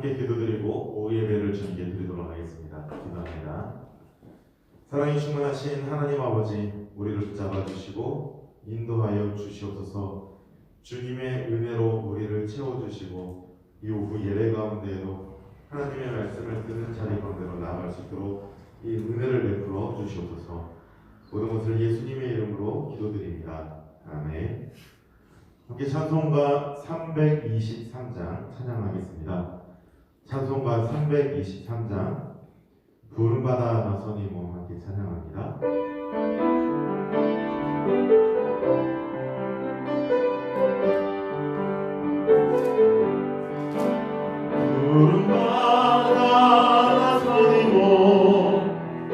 함께 기도드리고 오후 예배를 준비해 드리도록 하겠습니다. 기도합니다. 사랑이 충만하신 하나님 아버지, 우리를 붙잡아 주시고 인도하여 주시옵소서. 주님의 은혜로 우리를 채워주시고 이 오후 예배 가운데에도 하나님의 말씀을 듣는 자리 가운데로 나아갈 수 있도록 이 은혜를 베풀어 주시옵소서. 모든 것을 예수님의 이름으로 기도드립니다. 아멘. 함께 찬송가 323장 찬양하겠습니다. 찬송가 323장 부름받아 나서니 몸 함께 찬양합니다. 부름받아 나서니 몸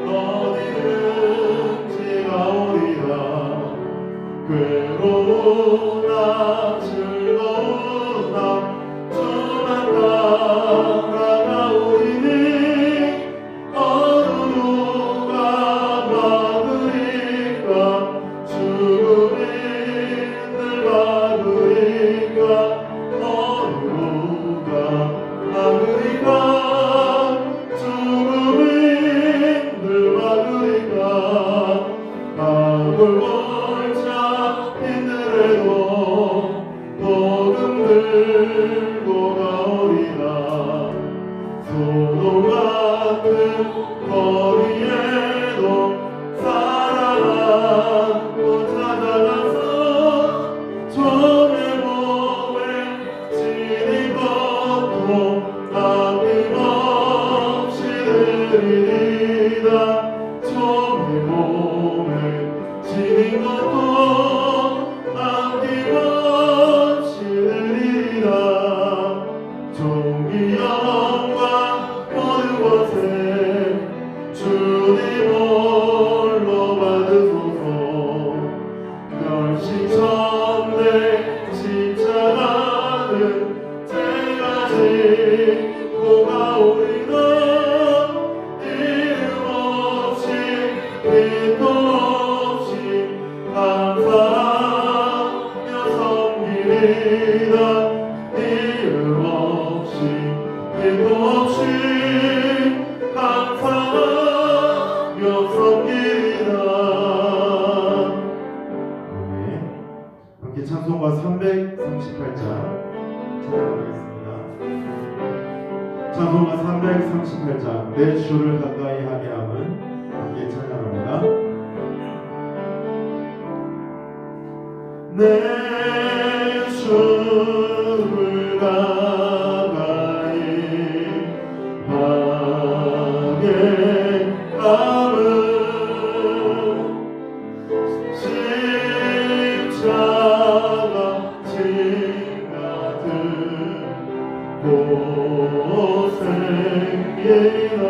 어디든지 가오리라. 괴로우나 즐거우나 주만 따라가오리니 어느 누가 막으리까. 죽음이 늘 막으리까. 어느 누가 막으리까. 죽음이 늘 막으리까. 밥을 복음 들고 가오리라. 소돔 같은 거리에도 사랑 안고 찾아가서 종의 몸에 지닌 것도 아낌없이 드리리다. 종의 몸에 지닌 것도 아낌없이 드리리라. 종이 영광 모든 것에 주님 홀로 받으소서. 멸시천대 십자가는 제가 지고 가오리라. 이름 없이 빛도 없이 감사하며 섬기리라. 이름 없이 빛도 없이 감사하며 섬기리라. 아멘. 함께 찬송가 338장 찬양하겠습니다. 찬송가 338장 내 주를 가까이 하게 함은 함께 찬양합니다. 내 주를 가까이 하게 함은 십자가 진 같은 고생이라.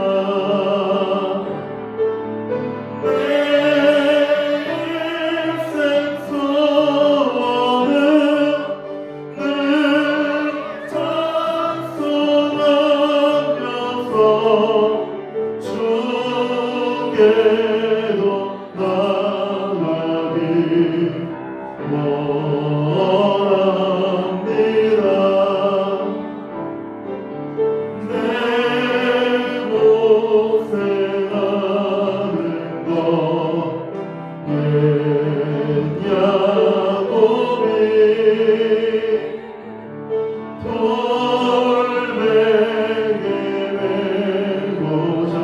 주께도 나가기 원합니다. 내 고생하는 것 옛 야곱이 돌베개 메고자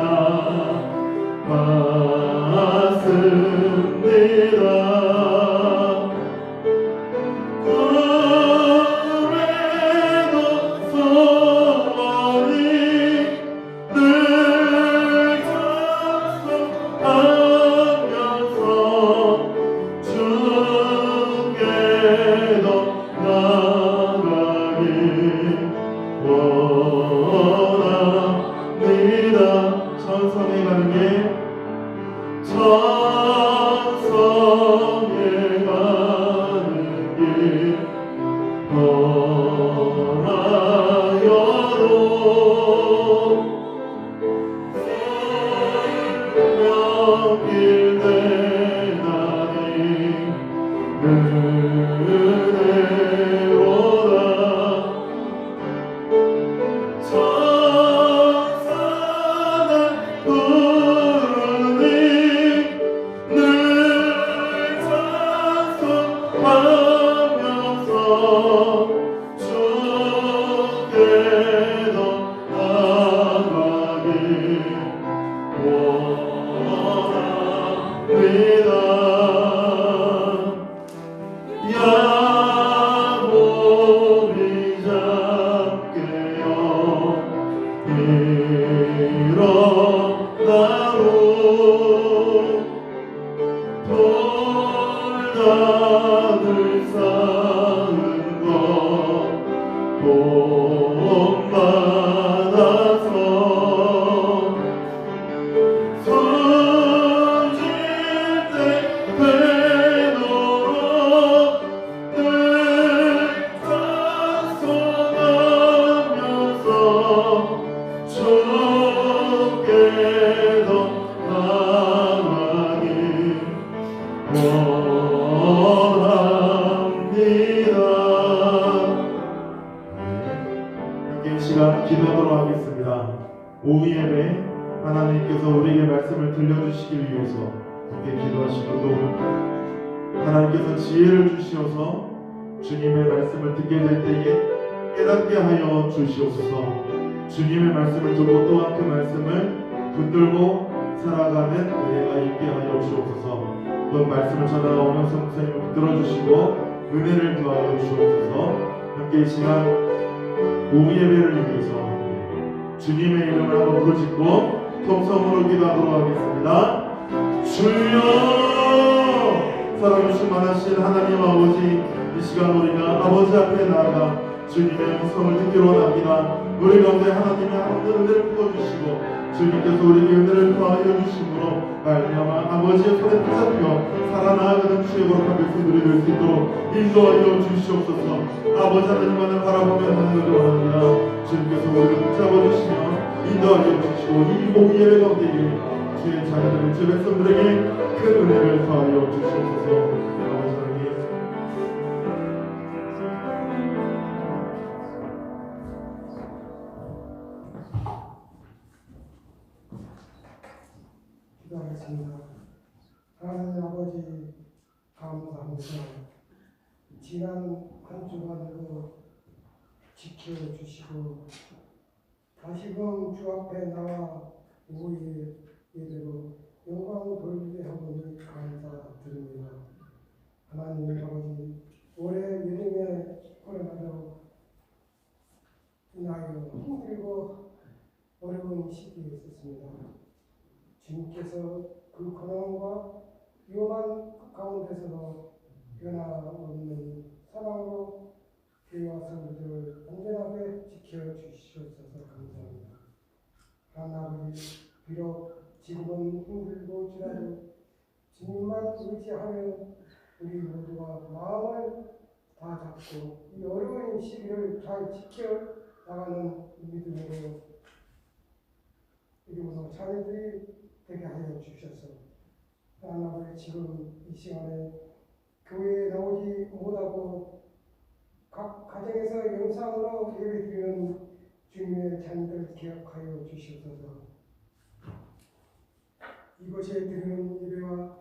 받습니다. 꿈에도 소원이 늘 찬송하면서 주께도 나가기 원합니다. 천성에 가는 길 천성에 가는 길 떠나여도 생명길 대나니 은혜로다. 천사는 부르니 늘 찬송 하늘 쌓은 것 돈 많아서 숨질 때 되도록 늘 찬송하면서 주께 더 나아가길 원합니다. 함께 이 시간 기도하도록 하겠습니다. 오후 예배 하나님께서 우리에게 말씀을 들려주시길 위해서 함께 기도하시고 또 하나님께서 지혜를 주시어서 주님의 말씀을 듣게 될 때에 깨닫게 하여 주시옵소서. 주님의 말씀을 듣고 또한 그 말씀을 붙들고 살아가는 은혜가 있게 하여 주옵소서. 또 말씀을 전하오는 성령님을 붙들어 주시고 은혜를 더하여 주옵소서. 함께 이 시간 오후 예배를 위해서 주님의 이름을 한번 부르짖고 통성으로 기도하도록 하겠습니다. 주여, 살아주신 만하신 하나님 아버지, 이 시간 우리가 아버지 앞에 나아가 주님의 음성을 듣기로 원합니다. 우리 가운데 하나님의 하나님의 은혜를 부어주시고 주님께서 우리에게 은혜를 더하여 주심으로 말미암아 아버지의 손에 붙잡혀 살아나가는 주의 거룩한 백성들이 될 수 있도록 인도하여 주시옵소서. 아버지 하나님만을 바라보며 하나님을 원합니다. 주님께서 우리를 붙잡아 주시며 인도하여 주시고 이 오후 예배 가운데 주의 자녀들 주의 백성들에게 큰 은혜를 더하여 주시옵소서. 아버지 하나님, 기도하겠습니다. 하나님 아버지, 감사합니다. 지난 한 주간으로 지켜주시고 다시금 주 앞에 나와 오후 예배로 영광 돌리게 하오니 감사드립니다. 하나님 아버지, 올해 여름에 코로나로 인하여 힘들고 어려운 시기에 있었습니다. 주님께서 그 고난과 위험한 가운데서도 변함없는 사랑으로 교회와 성도들을 안전하게 지켜주시옵소서. 감사합니다. 하나님 아버지, 비록 지금은 힘들고지라도 주님만 의지하면 우리 모두가 마음을 다 잡고 이 어려운 시기를 잘 지켜나가는 믿음으로 자녀들이 되게 하여 주셔서 하나님 아버지, 지금 이 시간에 교회에 나오지 못하고 각 가정에서 영상으로 예배드리는 주님의 자녀들 기억하여 주시옵소서. 이곳에 드리는 예배와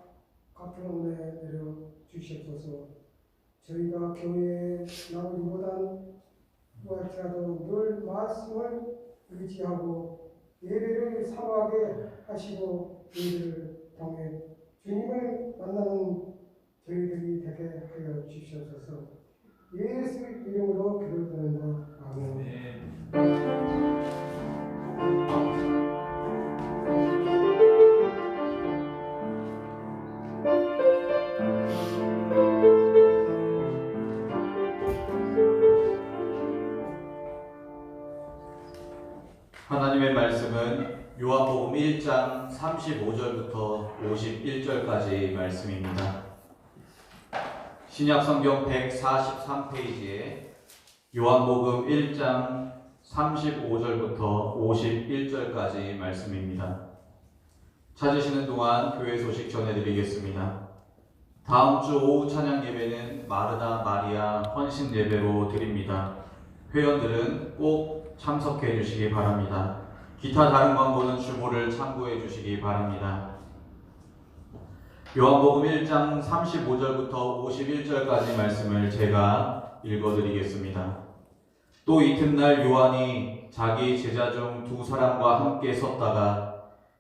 같은 은혜 내려 주시옵소서. 저희가 교회에 나오지 못할지라도 늘 말씀을 의지하고 예배를 사모하게 하시고 예배를 통해 주님을 만나는 저희들이 되게 하여 주시옵소서. 예수 이름으로 기도드립니다. 아멘. 하나님의 말씀은 요한복음 1장 35절부터 51절까지 말씀입니다. 신약성경 143페이지에 요한복음 1장 35절부터 51절까지 말씀입니다. 찾으시는 동안 교회 소식 전해드리겠습니다. 다음 주 오후 찬양 예배는 마르다 마리아 헌신 예배로 드립니다. 회원들은 꼭 참석해 주시기 바랍니다. 기타 다른 광고는 주보를 참고해 주시기 바랍니다. 요한복음 1장 35절부터 51절까지 말씀을 제가 읽어드리겠습니다. 또 이튿날 요한이 자기 제자 중 두 사람과 함께 섰다가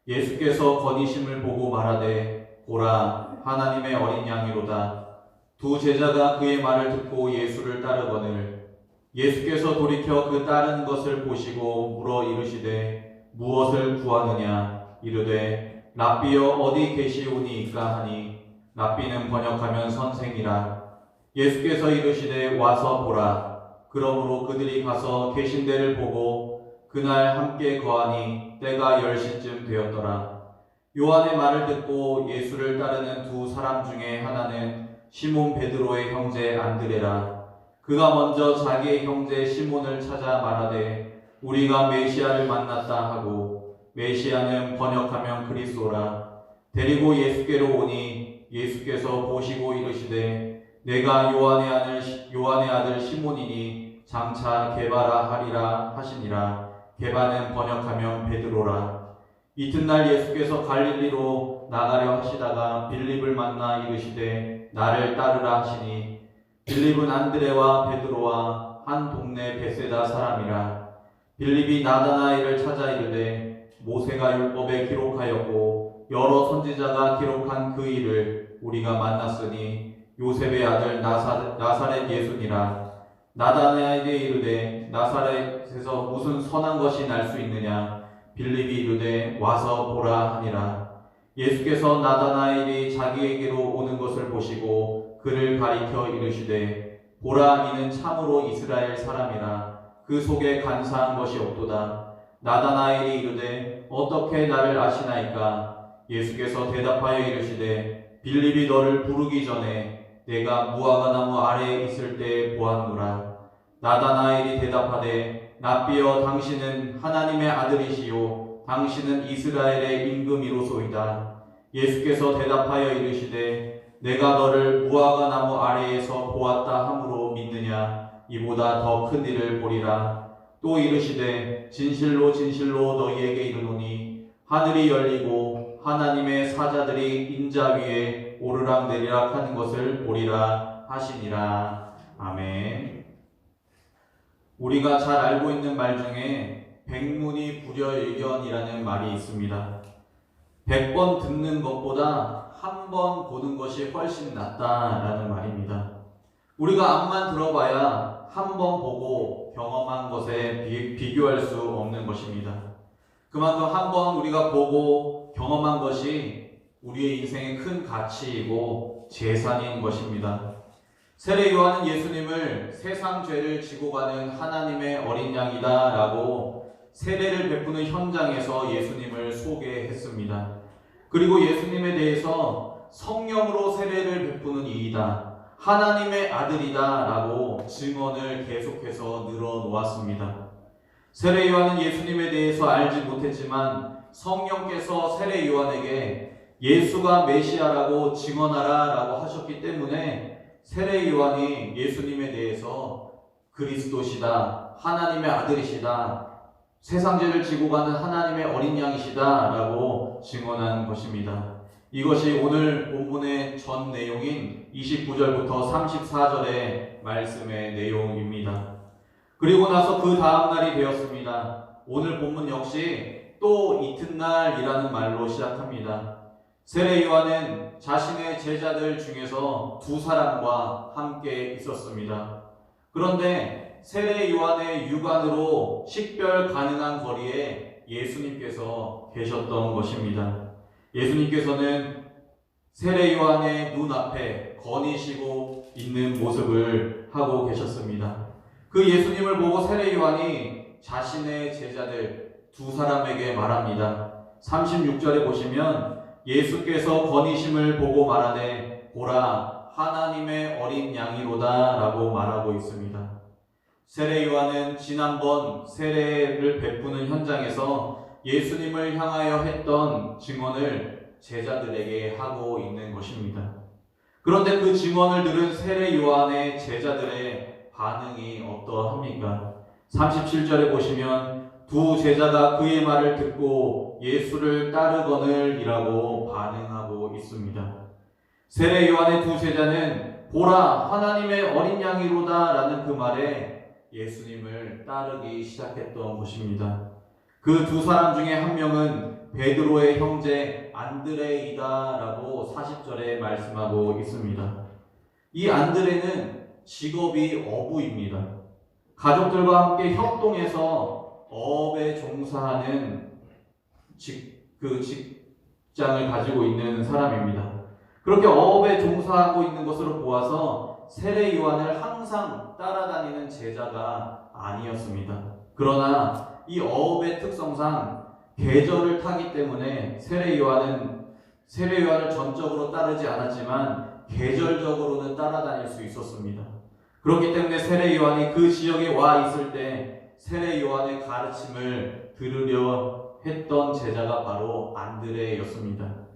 예수께서 거니심을 보고 말하되 보라, 하나님의 어린 양이로다. 두 제자가 그의 말을 듣고 예수를 따르거늘 예수께서 돌이켜 그 따르는 것을 보시고 물어 이르시되 무엇을 구하느냐? 이르되 랍비여 어디 계시오니이까 하니 랍비는 번역하면 선생이라. 예수께서 이르시되 와서 보라. 그러므로 그들이 가서 계신 데를 보고 그날 함께 거하니 때가 10시쯤 되었더라. 요한의 말을 듣고 예수를 따르는 두 사람 중에 하나는 시몬 베드로의 형제 안드레라. 그가 먼저 자기의 형제 시몬을 찾아 말하되 우리가 메시아를 만났다 하고, 메시아는 번역하면 그리스도라. 데리고 예수께로 오니 예수께서 보시고 이르시되 내가 요한의 아들 시몬이니 장차 게바라 하리라 하시니라. 게바는 번역하면 베드로라. 이튿날 예수께서 갈릴리로 나가려 하시다가 빌립을 만나 이르시되 나를 따르라 하시니, 빌립은 안드레와 베드로와 한 동네 베세다 사람이라. 빌립이 나다나엘을 찾아 이르되 모세가 율법에 기록하였고 여러 선지자가 기록한 그 일을 우리가 만났으니 요셉의 아들 나사렛 예수니라. 나다나엘이 이르되 나사렛에서 무슨 선한 것이 날 수 있느냐. 빌립이 이르되 와서 보라 하니라. 예수께서 나다나엘이 자기에게로 오는 것을 보시고 그를 가리켜 이르시되 보라, 이는 참으로 이스라엘 사람이라. 그 속에 간사한 것이 없도다. 나다나엘이 이르되 어떻게 나를 아시나이까. 예수께서 대답하여 이르시되 빌립이 너를 부르기 전에 내가 무화과 나무 아래에 있을 때 보았노라. 나다나엘이 대답하되 랍비여, 당신은 하나님의 아들이시요 당신은 이스라엘의 임금이로소이다. 예수께서 대답하여 이르시되 내가 너를 무화과 나무 아래에서 보았다 함으로 믿느냐. 이보다 더 큰 일을 보리라. 또 이르시되 진실로 진실로 너희에게 이르노니 하늘이 열리고 하나님의 사자들이 인자 위에 오르락내리락 하는 것을 보리라 하시니라. 아멘. 우리가 잘 알고 있는 말 중에 백문이 불여일견이라는 말이 있습니다. 100번 듣는 것보다 한 번 보는 것이 훨씬 낫다라는 말입니다. 우리가 앞만 들어봐야 한 번 보고 경험한 것에 비교할 수 없는 것입니다. 그만큼 한 번 우리가 보고 경험한 것이 우리의 인생의 큰 가치이고 재산인 것입니다. 세례 요한은 예수님을 세상 죄를 지고 가는 하나님의 어린 양이다 라고 세례를 베푸는 현장에서 예수님을 소개했습니다. 그리고 예수님에 대해서 성령으로 세례를 베푸는 이이다, 하나님의 아들이다 라고 증언을 계속해서 늘어놓았습니다. 세례 요한은 예수님에 대해서 알지 못했지만 성령께서 세례 요한에게 예수가 메시아라고 증언하라 라고 하셨기 때문에 세례 요한이 예수님에 대해서 그리스도시다, 하나님의 아들이시다, 세상 죄를 지고 가는 하나님의 어린 양이시다 라고 증언한 것입니다. 이것이 오늘 본문의 전 내용인 29절부터 34절의 말씀의 내용입니다. 그리고 나서 그 다음 날이 되었습니다. 오늘 본문 역시 또 이튿날이라는 말로 시작합니다. 세례 요한은 자신의 제자들 중에서 두 사람과 함께 있었습니다. 그런데 세례 요한의 육안으로 식별 가능한 거리에 예수님께서 계셨던 것입니다. 예수님께서는 세례 요한의 눈앞에 거니시고 있는 모습을 하고 계셨습니다. 그 예수님을 보고 세례 요한이 자신의 제자들 두 사람에게 말합니다. 36절에 보시면 예수께서 거니심을 보고 말하되 보라, 하나님의 어린 양이로다 라고 말하고 있습니다. 세례 요한은 지난번 세례를 베푸는 현장에서 예수님을 향하여 했던 증언을 제자들에게 하고 있는 것입니다. 그런데 그 증언을 들은 세례 요한의 제자들의 반응이 어떠합니까? 37절에 보시면 두 제자가 그의 말을 듣고 예수를 따르거늘 이라고 반응하고 있습니다. 세례 요한의 두 제자는 보라, 하나님의 어린 양이로다 라는 그 말에 예수님을 따르기 시작했던 것입니다. 그 두 사람 중에 한 명은 베드로의 형제 안드레이다 라고 40절에 말씀하고 있습니다. 이 안드레는 직업이 어부입니다. 가족들과 함께 협동해서 어업에 종사하는 직장을 가지고 있는 사람입니다. 그렇게 어업에 종사하고 있는 것으로 보아서 세례 요한을 항상 따라다니는 제자가 아니었습니다. 그러나 이 어업의 특성상 계절을 타기 때문에 세례 요한을 전적으로 따르지 않았지만 계절적으로는 따라다닐 수 있었습니다. 그렇기 때문에 세례 요한이 그 지역에 와 있을 때 세례 요한의 가르침을 들으려 했던 제자가 바로 안드레였습니다.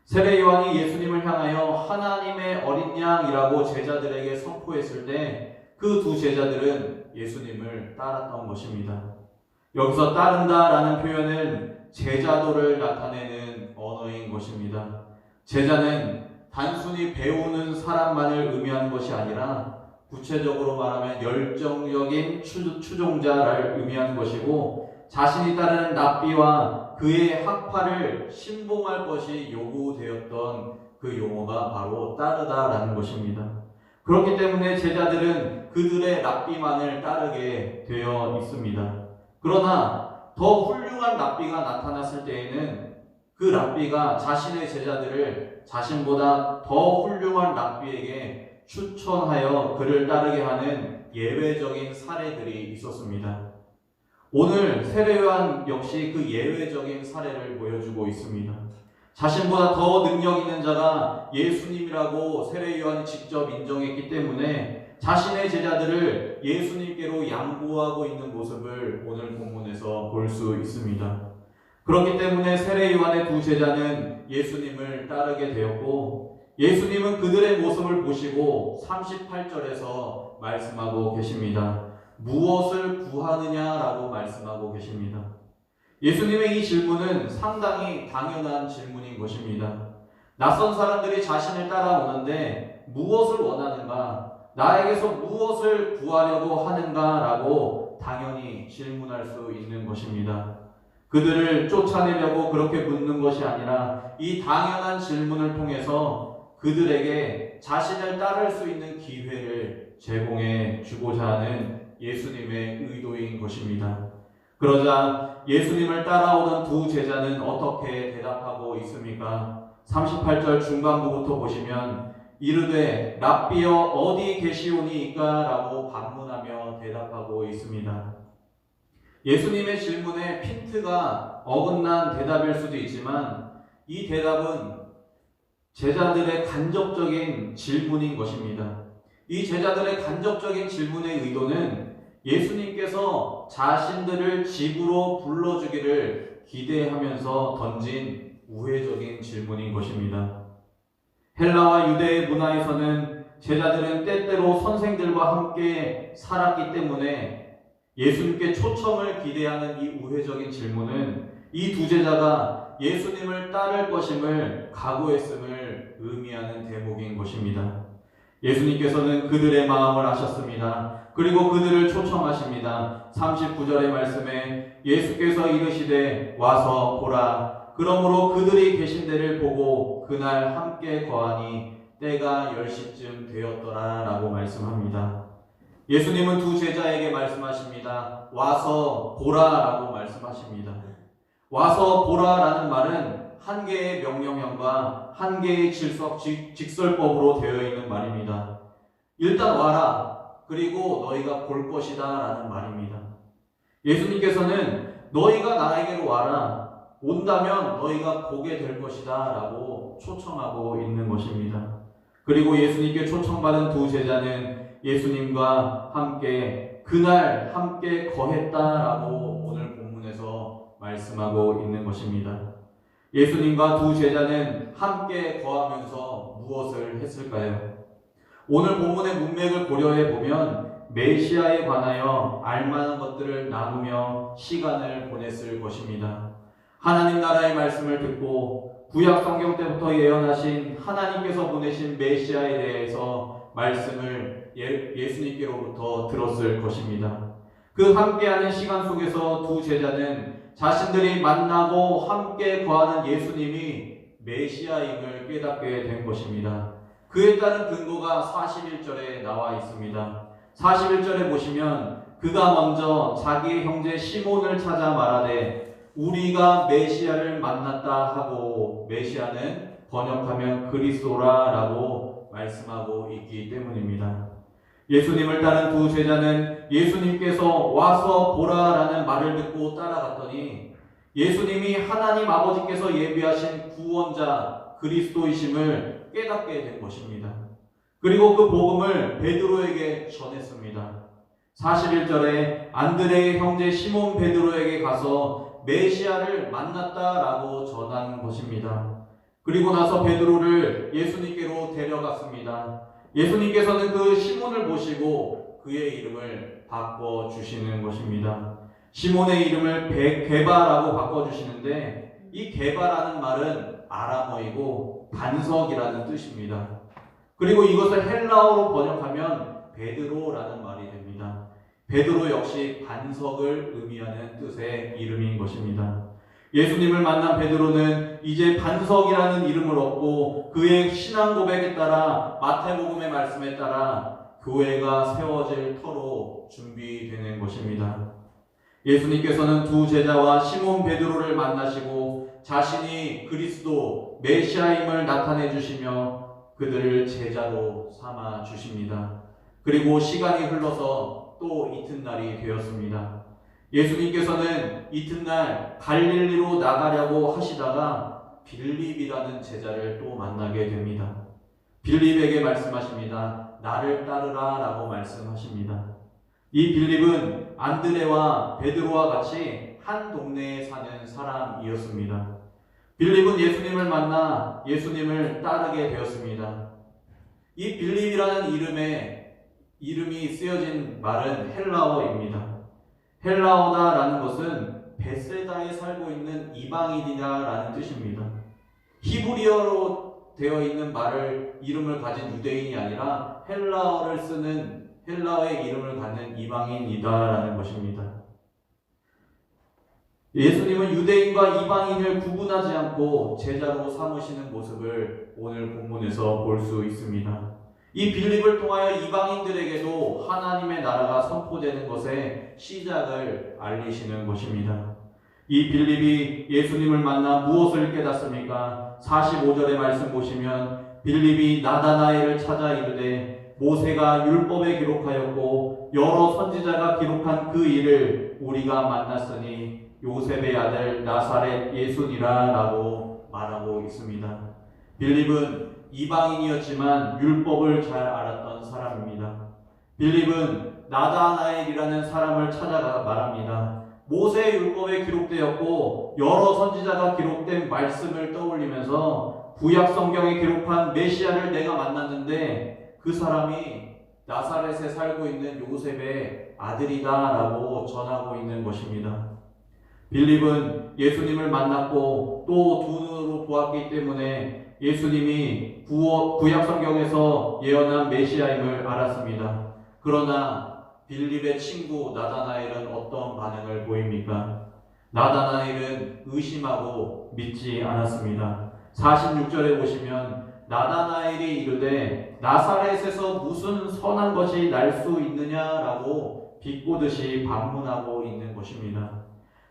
세례 요한이 예수님을 향하여 하나님의 어린 양이라고 제자들에게 선포했을 때 그 두 제자들은 예수님을 따랐던 것입니다. 여기서 따른다라는 표현은 제자도를 나타내는 언어인 것입니다. 제자는 단순히 배우는 사람만을 의미하는 것이 아니라 구체적으로 말하면 열정적인 추종자를 의미하는 것이고 자신이 따르는 랍비와 그의 학파를 신봉할 것이 요구되었던 그 용어가 바로 따르다라는 것입니다. 그렇기 때문에 제자들은 그들의 랍비만을 따르게 되어 있습니다. 그러나 더 훌륭한 랍비가 나타났을 때에는 그 랍비가 자신의 제자들을 자신보다 더 훌륭한 랍비에게 추천하여 그를 따르게 하는 예외적인 사례들이 있었습니다. 오늘 세례 요한 역시 그 예외적인 사례를 보여주고 있습니다. 자신보다 더 능력 있는 자가 예수님이라고 세례 요한이 직접 인정했기 때문에 자신의 제자들을 예수님께로 양보하고 있는 모습을 오늘 본문에서 볼 수 있습니다. 그렇기 때문에 세례 요한의 두 제자는 예수님을 따르게 되었고 예수님은 그들의 모습을 보시고 38절에서 말씀하고 계십니다. 무엇을 구하느냐라고 말씀하고 계십니다. 예수님의 이 질문은 상당히 당연한 질문인 것입니다. 낯선 사람들이 자신을 따라오는데 무엇을 원하는가? 나에게서 무엇을 구하려고 하는가라고 당연히 질문할 수 있는 것입니다. 그들을 쫓아내려고 그렇게 묻는 것이 아니라 이 당연한 질문을 통해서 그들에게 자신을 따를 수 있는 기회를 제공해 주고자 하는 예수님의 의도인 것입니다. 그러자 예수님을 따라오던 두 제자는 어떻게 대답하고 있습니까? 38절 중반부부터 보시면 이르되 랍비여 어디 계시오니이까? 라고 반문하며 대답하고 있습니다. 예수님의 질문에 핀트가 어긋난 대답일 수도 있지만 이 대답은 제자들의 간접적인 질문인 것입니다. 이 제자들의 간접적인 질문의 의도는 예수님께서 자신들을 집으로 불러주기를 기대하면서 던진 우회적인 질문인 것입니다. 헬라와 유대의 문화에서는 제자들은 때때로 선생들과 함께 살았기 때문에 예수님께 초청을 기대하는 이 우회적인 질문은 이 두 제자가 예수님을 따를 것임을 각오했음을 의미하는 대목인 것입니다. 예수님께서는 그들의 마음을 아셨습니다. 그리고 그들을 초청하십니다. 39절의 말씀에 예수께서 이르시되 와서 보라. 그러므로 그들이 계신 데를 보고 그날 함께 거하니 때가 10시쯤 되었더라 라고 말씀합니다. 예수님은 두 제자에게 말씀하십니다. 와서 보라 라고 말씀하십니다. 와서 보라 라는 말은 한 개의 명령형과 한 개의 직설법으로 되어 있는 말입니다. 일단 와라. 그리고 너희가 볼 것이다 라는 말입니다. 예수님께서는 너희가 나에게로 와라. 온다면 너희가 보게 될 것이다 라고 초청하고 있는 것입니다. 그리고 예수님께 초청받은 두 제자는 예수님과 함께 그날 함께 거했다라고 오늘 본문에서 말씀하고 있는 것입니다. 예수님과 두 제자는 함께 거하면서 무엇을 했을까요? 오늘 본문의 문맥을 고려해 보면 메시아에 관하여 알만한 것들을 나누며 시간을 보냈을 것입니다. 하나님 나라의 말씀을 듣고 구약 성경 때부터 예언하신 하나님께서 보내신 메시아에 대해서 말씀을 예수님께로부터 들었을 것입니다. 그 함께하는 시간 속에서 두 제자는 자신들이 만나고 함께 거하는 예수님이 메시아임을 깨닫게 된 것입니다. 그에 따른 근거가 41절에 나와 있습니다. 41절에 보시면 그가 먼저 자기의 형제 시몬을 찾아 말하되 우리가 메시아를 만났다 하고, 메시아는 번역하면 그리스도라 라고 말씀하고 있기 때문입니다. 예수님을 따른 두 제자는 예수님께서 와서 보라라는 말을 듣고 따라갔더니 예수님이 하나님 아버지께서 예비하신 구원자 그리스도이심을 깨닫게 된 것입니다. 그리고 그 복음을 베드로에게 전했습니다. 41절에 안드레의 형제 시몬 베드로에게 가서 메시아를 만났다라고 전한 것입니다. 그리고 나서 베드로를 예수님께로 데려갔습니다. 예수님께서는 그 시몬을 보시고 그의 이름을 바꿔주시는 것입니다. 시몬의 이름을 게바라고 바꿔주시는데 이 게바라는 말은 아람어이고 반석이라는 뜻입니다. 그리고 이것을 헬라어로 번역하면 베드로라는 말이 됩니다. 베드로 역시 반석을 의미하는 뜻의 이름인 것입니다. 예수님을 만난 베드로는 이제 반석이라는 이름을 얻고 그의 신앙 고백에 따라 마태복음의 말씀에 따라 교회가 세워질 터로 준비되는 것입니다. 예수님께서는 두 제자와 시몬 베드로를 만나시고 자신이 그리스도 메시아임을 나타내 주시며 그들을 제자로 삼아 주십니다. 그리고 시간이 흘러서 또 이튿날이 되었습니다. 예수님께서는 이튿날 갈릴리로 나가려고 하시다가 빌립이라는 제자를 또 만나게 됩니다. 빌립에게 말씀하십니다. 나를 따르라 라고 말씀하십니다. 이 빌립은 안드레와 베드로와 같이 한 동네에 사는 사람이었습니다. 빌립은 예수님을 만나 예수님을 따르게 되었습니다. 이 빌립이라는 이름이 쓰여진 말은 헬라어입니다. 헬라어다라는 것은 베세다에 살고 있는 이방인이다라는 뜻입니다. 히브리어로 되어 있는 이름을 가진 유대인이 아니라 헬라어를 쓰는 헬라어의 이름을 갖는 이방인이다라는 것입니다. 예수님은 유대인과 이방인을 구분하지 않고 제자로 삼으시는 모습을 오늘 본문에서 볼 수 있습니다. 이 빌립을 통하여 이방인들에게도 하나님의 나라가 선포되는 것의 시작을 알리시는 것입니다. 이 빌립이 예수님을 만나 무엇을 깨닫습니까? 45절의 말씀 보시면 빌립이 나다나엘을 찾아 이르되 모세가 율법에 기록하였고 여러 선지자가 기록한 그 일을 우리가 만났으니 요셉의 아들 나사렛 예수니라 라고 말하고 있습니다. 빌립은 이방인이었지만 율법을 잘 알았던 사람입니다. 빌립은 나다나엘이라는 사람을 찾아가 말합니다. 모세의 율법에 기록되었고 여러 선지자가 기록된 말씀을 떠올리면서 구약 성경에 기록한 메시아를 내가 만났는데 그 사람이 나사렛에 살고 있는 요셉의 아들이다 라고 전하고 있는 것입니다. 빌립은 예수님을 만났고 또 두 눈으로 보았기 때문에 예수님이 구약 성경에서 예언한 메시아임을 알았습니다. 그러나 빌립의 친구 나다나엘은 어떤 반응을 보입니까? 나다나엘은 의심하고 믿지 않았습니다. 46절에 보시면 나다나엘이 이르되 나사렛에서 무슨 선한 것이 날 수 있느냐라고 비꼬듯이 반문하고 있는 것입니다.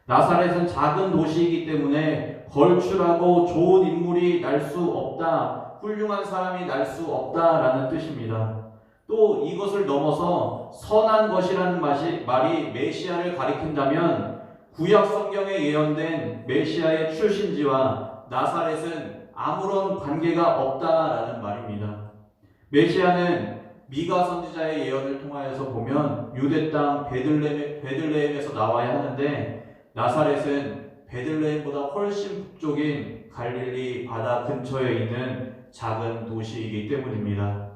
나사렛은 작은 도시이기 때문에 걸출하고 좋은 인물이 날 수 없다, 훌륭한 사람이 날 수 없다라는 뜻입니다. 또 이것을 넘어서 선한 것이라는 말이 메시아를 가리킨다면 구약 성경에 예언된 메시아의 출신지와 나사렛은 아무런 관계가 없다라는 말입니다. 메시아는 미가 선지자의 예언을 통하여서 보면 유대 땅 베들레헴에서 나와야 하는데 나사렛은 베들레헴보다 훨씬 북쪽인 갈릴리 바다 근처에 있는 작은 도시이기 때문입니다.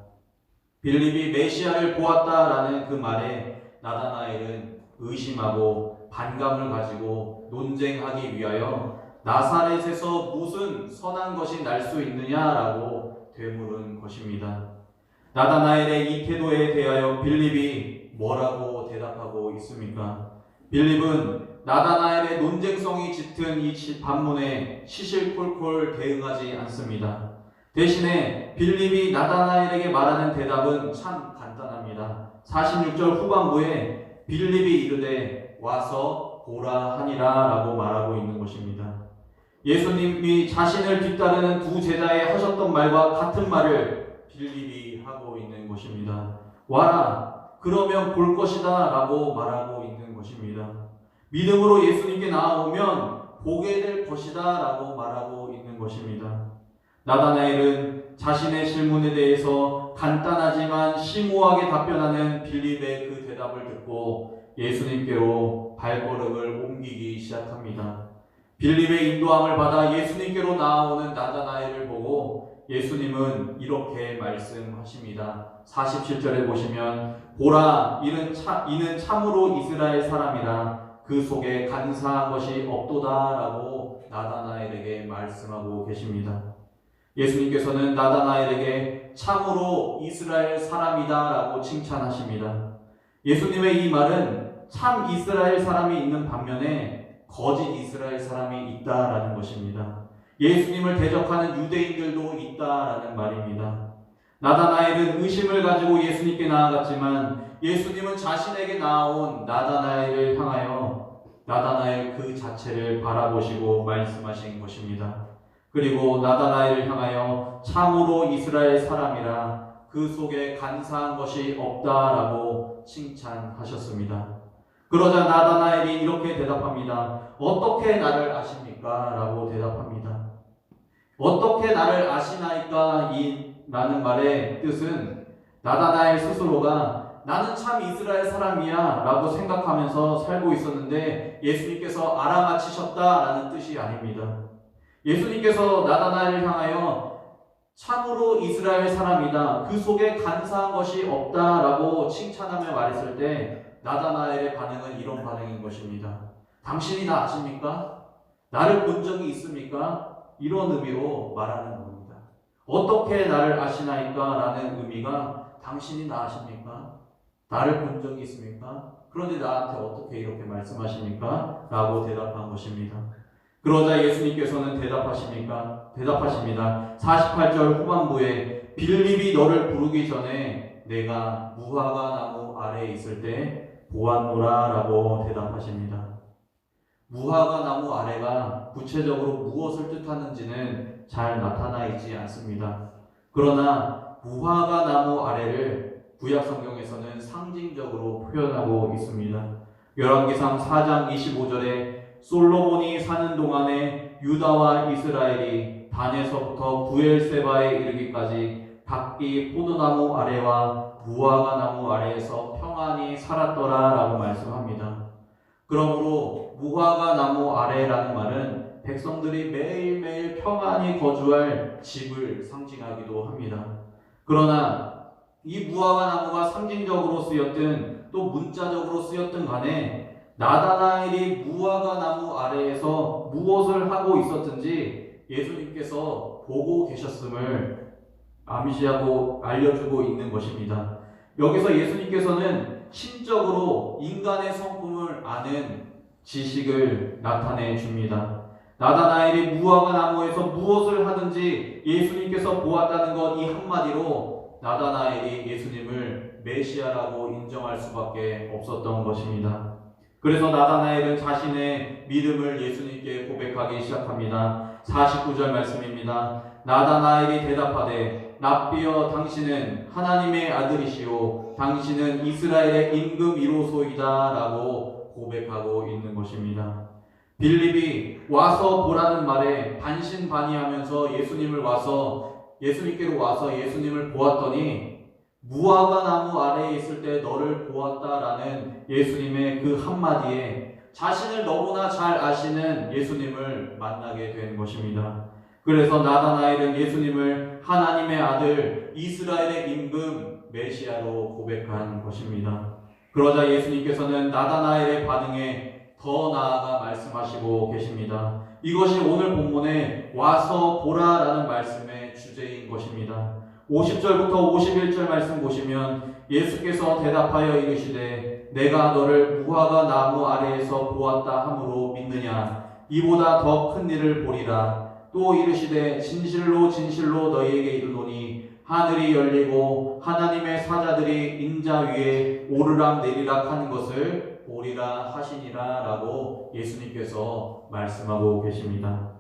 빌립이 메시아를 보았다라는 그 말에 나다나엘은 의심하고 반감을 가지고 논쟁하기 위하여 나사렛에서 무슨 선한 것이 날 수 있느냐라고 되물은 것입니다. 나다나엘의 이 태도에 대하여 빌립이 뭐라고 대답하고 있습니까? 빌립은 나다나엘의 논쟁성이 짙은 이 반문에 시실콜콜 대응하지 않습니다. 대신에 빌립이 나다나엘에게 말하는 대답은 참 간단합니다. 46절 후반부에 빌립이 이르되 와서 보라 하니라 라고 말하고 있는 것입니다. 예수님이 자신을 뒤따르는 두 제자에 하셨던 말과 같은 말을 빌립이 하고 있는 것입니다. 와라, 그러면 볼 것이다 라고 말하고 있는 것입니다. 믿음으로 예수님께 나아오면 보게 될 것이다 라고 말하고 있는 것입니다. 나다나엘은 자신의 질문에 대해서 간단하지만 심오하게 답변하는 빌립의 그 대답을 듣고 예수님께로 발걸음을 옮기기 시작합니다. 빌립의 인도함을 받아 예수님께로 나아오는 나다나엘을 보고 예수님은 이렇게 말씀하십니다. 47절에 보시면 보라, 이는 참으로 이스라엘 사람이라 그 속에 간사한 것이 없도다 라고 나다나엘에게 말씀하고 계십니다. 예수님께서는 나다나엘에게 참으로 이스라엘 사람이다 라고 칭찬하십니다. 예수님의 이 말은 참 이스라엘 사람이 있는 반면에 거짓 이스라엘 사람이 있다라는 것입니다. 예수님을 대적하는 유대인들도 있다라는 말입니다. 나다나엘은 의심을 가지고 예수님께 나아갔지만 예수님은 자신에게 나아온 나다나엘을 향하여 나다나엘 그 자체를 바라보시고 말씀하신 것입니다. 그리고 나다나엘을 향하여 참으로 이스라엘 사람이라 그 속에 간사한 것이 없다라고 칭찬하셨습니다. 그러자 나다나엘이 이렇게 대답합니다. 어떻게 나를 아십니까? 라고 대답합니다. 어떻게 나를 아시나이까? 라는 말의 뜻은 나다나엘 스스로가 나는 참 이스라엘 사람이야 라고 생각하면서 살고 있었는데 예수님께서 알아맞히셨다라는 뜻이 아닙니다. 예수님께서 나다나엘을 향하여 참으로 이스라엘 사람이다, 그 속에 간사한 것이 없다라고 칭찬하며 말했을 때 나다나엘의 반응은 이런 반응인 것입니다. 당신이 나 아십니까? 나를 본 적이 있습니까? 이런 의미로 말하는 겁니다. 어떻게 나를 아시나이까? 라는 의미가 당신이 나 아십니까? 나를 본 적이 있습니까? 그런데 나한테 어떻게 이렇게 말씀하십니까? 라고 대답한 것입니다. 그러자 예수님께서는 대답하십니다. 48절 후반부에 빌립이 너를 부르기 전에 내가 무화과 나무 아래에 있을 때 보았노라 라고 대답하십니다. 무화과 나무 아래가 구체적으로 무엇을 뜻하는지는 잘 나타나 있지 않습니다. 그러나 무화과 나무 아래를 구약 성경에서는 상징적으로 표현하고 있습니다. 열왕기상 4장 25절에 솔로몬이 사는 동안에 유다와 이스라엘이 단에서부터 부엘세바에 이르기까지 각기 포도나무 아래와 무화과 나무 아래에서 평안히 살았더라 라고 말씀합니다. 그러므로 무화과 나무 아래라는 말은 백성들이 매일매일 평안히 거주할 집을 상징하기도 합니다. 그러나 이 무화과 나무가 상징적으로 쓰였든 또 문자적으로 쓰였든 간에 나다나엘이 무화과 나무 아래에서 무엇을 하고 있었든지 예수님께서 보고 계셨음을 암시하고 알려주고 있는 것입니다. 여기서 예수님께서는 심적으로 인간의 성품을 아는 지식을 나타내 줍니다. 나다나엘이 무화과 나무에서 무엇을 하든지 예수님께서 보았다는 것, 이 한마디로 나다나엘이 예수님을 메시아라고 인정할 수밖에 없었던 것입니다. 그래서 나다나엘은 자신의 믿음을 예수님께 고백하기 시작합니다. 49절 말씀입니다. 나다나엘이 대답하되 랍비여, 당신은 하나님의 아들이시오 당신은 이스라엘의 임금이로소이다 라고 고백하고 있는 것입니다. 빌립이 와서 보라는 말에 반신반의하면서 예수님께로 와서 예수님을 보았더니 무화과 나무 아래에 있을 때 너를 보았다라는 예수님의 그 한마디에 자신을 너무나 잘 아시는 예수님을 만나게 된 것입니다. 그래서 나다나엘은 예수님을 하나님의 아들, 이스라엘의 임금, 메시아로 고백한 것입니다. 그러자 예수님께서는 나다나엘의 반응에 더 나아가 말씀하시고 계십니다. 이것이 오늘 본문에 와서 보라라는 말씀의 주제인 것입니다. 50절부터 51절 말씀 보시면 예수께서 대답하여 이르시되 내가 너를 무화과 나무 아래에서 보았다 함으로 믿느냐? 이보다 더 큰 일을 보리라. 또 이르시되 진실로 진실로 너희에게 이르노니 하늘이 열리고 하나님의 사자들이 인자 위에 오르락 내리락 하는 것을 보리라 하시니라 라고 예수님께서 말씀하고 계십니다.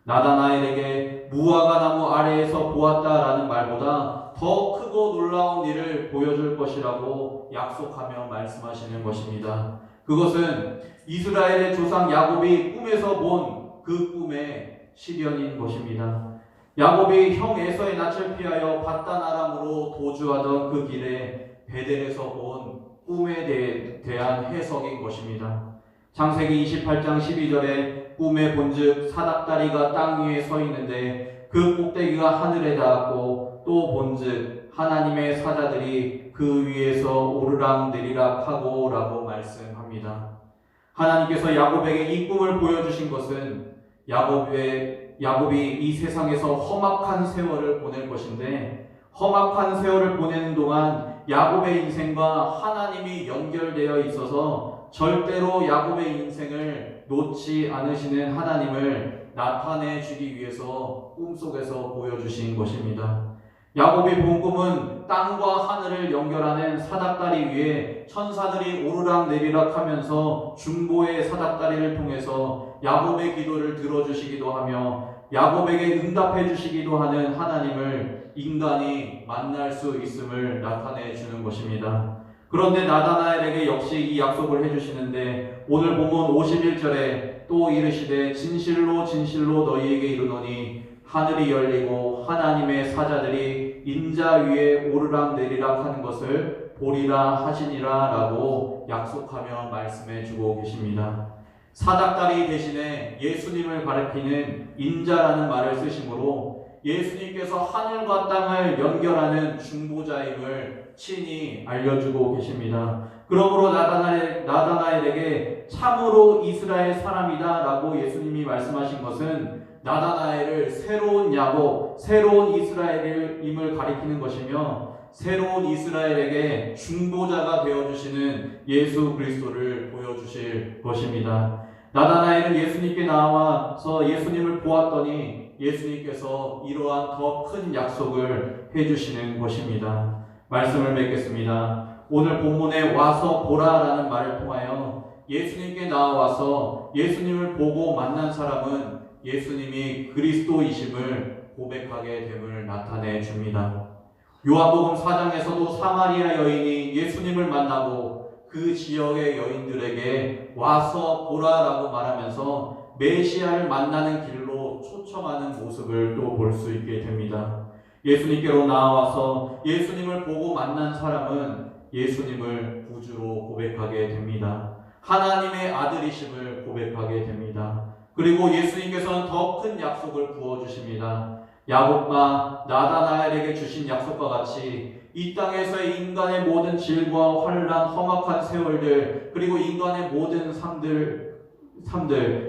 나다나엘에게 무화과 나무 아래에서 보았다라는 말보다 더 크고 놀라운 일을 보여줄 것이라고 약속하며 말씀하시는 것입니다. 그것은 이스라엘의 조상 야곱이 꿈에서 본 그 꿈의 실현인 것입니다. 야곱이 형 에서의 낯을 피하여 밧단 아람으로 도주하던 그 길에 베델에서 본 꿈에 대한 해석인 것입니다. 창세기 28장 12절에 꿈에 본즉 사닥다리가 땅 위에 서 있는데 그 꼭대기가 하늘에 닿았고 또 본즉 하나님의 사자들이 그 위에서 오르락 내리락 하고 라고 말씀합니다. 하나님께서 야곱에게 이 꿈을 보여주신 것은 야곱이 이 세상에서 험악한 세월을 보낼 것인데, 험악한 세월을 보내는 동안 야곱의 인생과 하나님이 연결되어 있어서 절대로 야곱의 인생을 놓지 않으시는 하나님을 나타내 주기 위해서 꿈속에서 보여주신 것입니다. 야곱이 본 꿈은 땅과 하늘을 연결하는 사닥다리 위에 천사들이 오르락 내리락 하면서 중보의 사닥다리를 통해서 야곱의 기도를 들어주시기도 하며 야곱에게 응답해 주시기도 하는 하나님을 인간이 만날 수 있음을 나타내 주는 것입니다. 그런데 나다나엘에게 역시 이 약속을 해주시는데, 오늘 본문 51절에 또 이르시되 진실로 진실로 너희에게 이르노니 하늘이 열리고 하나님의 사자들이 인자 위에 오르락 내리락 하는 것을 보리라 하시니라 라고 약속하며 말씀해 주고 계십니다. 사닥다리 대신에 예수님을 가리키는 인자라는 말을 쓰심으로 예수님께서 하늘과 땅을 연결하는 중보자임을 친히 알려주고 계십니다. 그러므로 나다나엘에게 참으로 이스라엘 사람이다 라고 예수님이 말씀하신 것은 나다나엘을 새로운 야곱, 새로운 이스라엘임을 가리키는 것이며, 새로운 이스라엘에게 중보자가 되어주시는 예수 그리스도를 보여주실 것입니다. 나다나엘은 예수님께 나와서 예수님을 보았더니 예수님께서 이러한 더 큰 약속을 해주시는 것입니다. 말씀을 맺겠습니다. 오늘 본문에 와서 보라라는 말을 통하여 예수님께 나와서 예수님을 보고 만난 사람은 예수님이 그리스도이심을 고백하게 됨을 나타내 줍니다. 요한복음 4장에서도 사마리아 여인이 예수님을 만나고 그 지역의 여인들에게 와서 보라라고 말하면서 메시아를 만나는 길로 초청하는 모습을 또 볼 수 있게 됩니다. 예수님께로 나와서 예수님을 보고 만난 사람은 예수님을 구주로 고백하게 됩니다. 하나님의 아들이심을 고백하게 됩니다. 그리고 예수님께서는 더 큰 약속을 부어주십니다. 야곱과 나다나엘에게 주신 약속과 같이 이 땅에서의 인간의 모든 질과 환란, 험악한 세월들, 그리고 인간의 모든 삶들,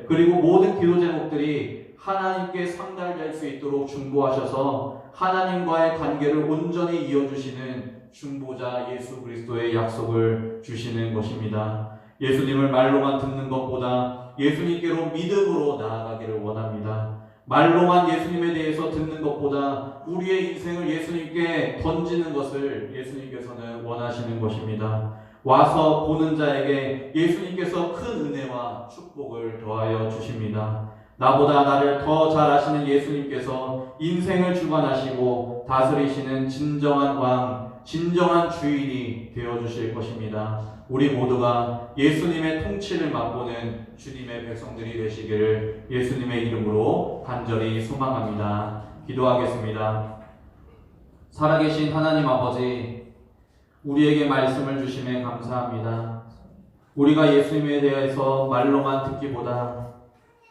그리고 모든 기도 제목들이 하나님께 상달될 수 있도록 중보하셔서 하나님과의 관계를 온전히 이어주시는 중보자 예수 그리스도의 약속을 주시는 것입니다. 예수님을 말로만 듣는 것보다 예수님께로 믿음으로 나아가기를 원합니다. 말로만 예수님에 대해서 듣는 것보다 우리의 인생을 예수님께 던지는 것을 예수님께서는 원하시는 것입니다. 와서 보는 자에게 예수님께서 큰 은혜와 축복을 더하여 주십니다. 나보다 나를 더 잘 아시는 예수님께서 인생을 주관하시고 다스리시는 진정한 왕, 진정한 주인이 되어주실 것입니다. 우리 모두가 예수님의 통치를 맛보는 주님의 백성들이 되시기를 예수님의 이름으로 간절히 소망합니다. 기도하겠습니다. 살아계신 하나님 아버지, 우리에게 말씀을 주심에 감사합니다. 우리가 예수님에 대해서 말로만 듣기보다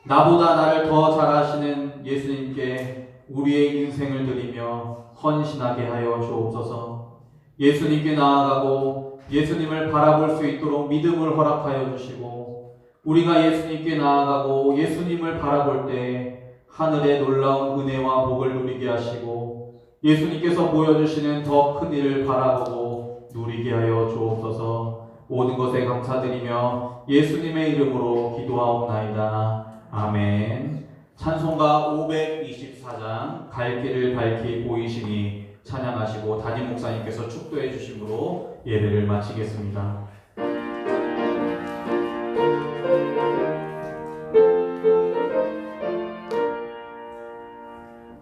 나보다 나를 더 잘 아시는 예수님께 우리의 인생을 드리며 헌신하게 하여 주옵소서. 예수님께 나아가고 예수님을 바라볼 수 있도록 믿음을 허락하여 주시고, 우리가 예수님께 나아가고 예수님을 바라볼 때 하늘의 놀라운 은혜와 복을 누리게 하시고 예수님께서 보여주시는 더 큰 일을 바라보고 누리게 하여 주옵소서. 모든 것에 감사드리며 예수님의 이름으로 기도하옵나이다. 아멘. 찬송가 524장 갈 길을 밝히 보이시니 찬양하시고 담임 목사님께서 축도해 주심으로 예배를 마치겠습니다.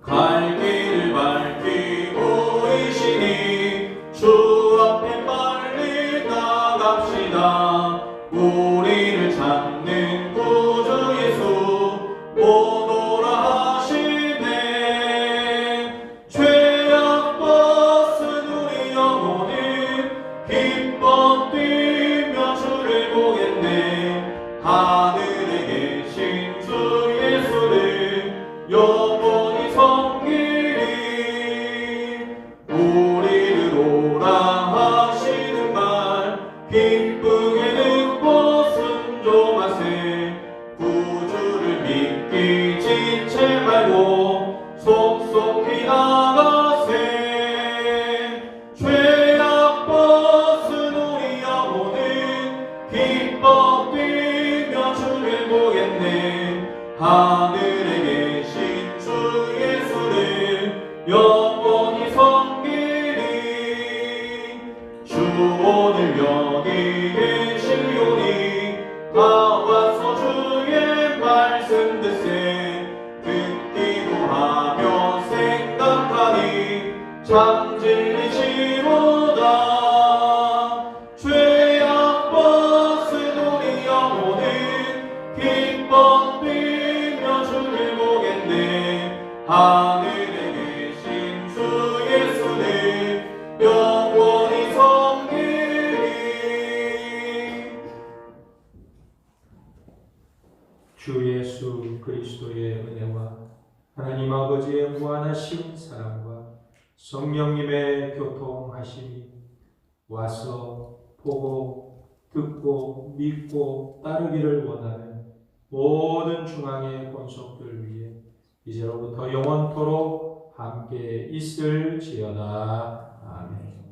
갈 길을 밝히 보이시니 구원이다. 우리를 찾는 구주 예수 오노라 하시네. 죄악 벗은 우리 영혼은 기뻐 뛰며 주를 보겠네. 하늘에 계신 주 예수를 영원히 섬기리. 우리를 오라 하시는 말 기쁘게 듣고 순종하세. 구주를 믿기 지체 말고 속속히 나가세. 죄악 벗은 우리 영혼은 기뻐 뛰며 주를 보겠네. 하늘에 계신 주 예수를 영원히 섬기리. 주 오늘 여기 계시오니 다 와서 주의 말씀 듣세. 듣기도 하며 생각하니 참 진리시로다. 죄악 벗은 우리 영혼은 기뻐 뛰며 주를 보겠네. 하늘에 계신 주 예수를 영원히 섬기리. 주 예수 그리스도의 은혜와 하나님 아버지의 무한하신 사랑과 성령님의 교통하심이 와서 보고 듣고 믿고 따르기를 원하는 모든 중앙의 권속들 위해 이제로부터 영원토록 함께 있을지어다. 아멘.